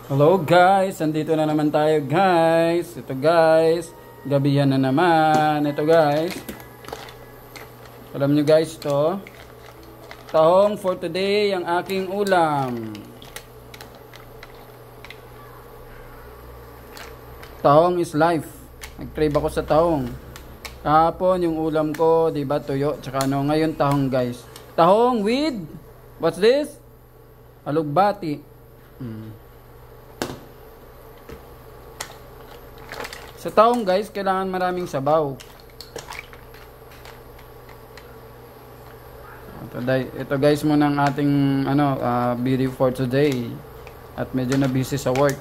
Hello guys, andito na naman tayo guys. Ito guys, gabihan na naman. Ito guys, alam nyo guys to, tahong for today ang aking ulam. Tahong is life. Nag-crave ako sa tahong. Kahapon yung ulam ko, diba, tuyo, tsaka ano, ngayon tahong guys. Tahong with, what's this? Alugbati. Sa tahong guys, kailangan maraming sabaw. Ito guys muna ang ating video for today. At medyo na busy sa work.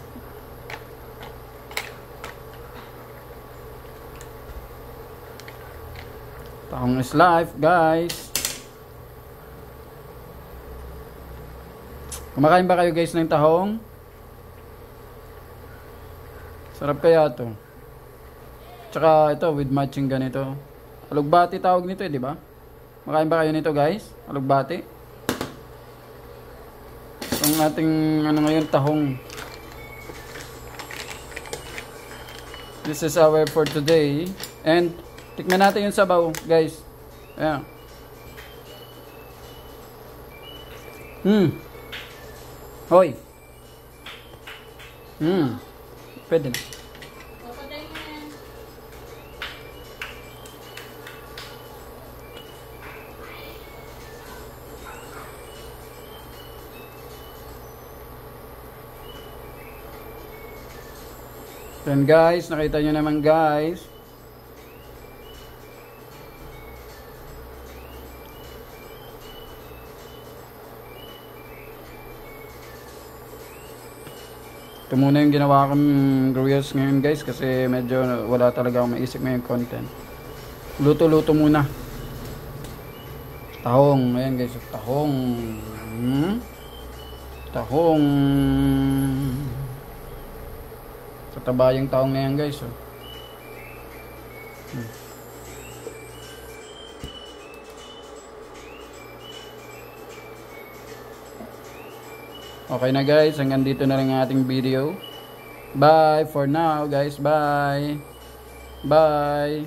Tahong is life guys. Kumakain ba kayo guys ng tahong? Sarap kaya to. Tsaka ito with matching ganito. Alugbati tawag nito di ba? Makain ba kayo nito guys? Alugbati. Ang ating ngayon tahong. This is our for today. And tikman natin yung sabaw guys. Ayan. Hoy. Pwede na. Then guys, nakita nyo naman guys. Ito muna yung ginawa kong grills ngayon guys kasi medyo wala talaga akong maisip ngayong content. Luto-luto muna. Tahong, ayan guys, tahong. Tahong. Kataba yung tahong na yan guys. Okay na guys, hanggang dito na lang ang ating video. Bye for now guys, bye. Bye.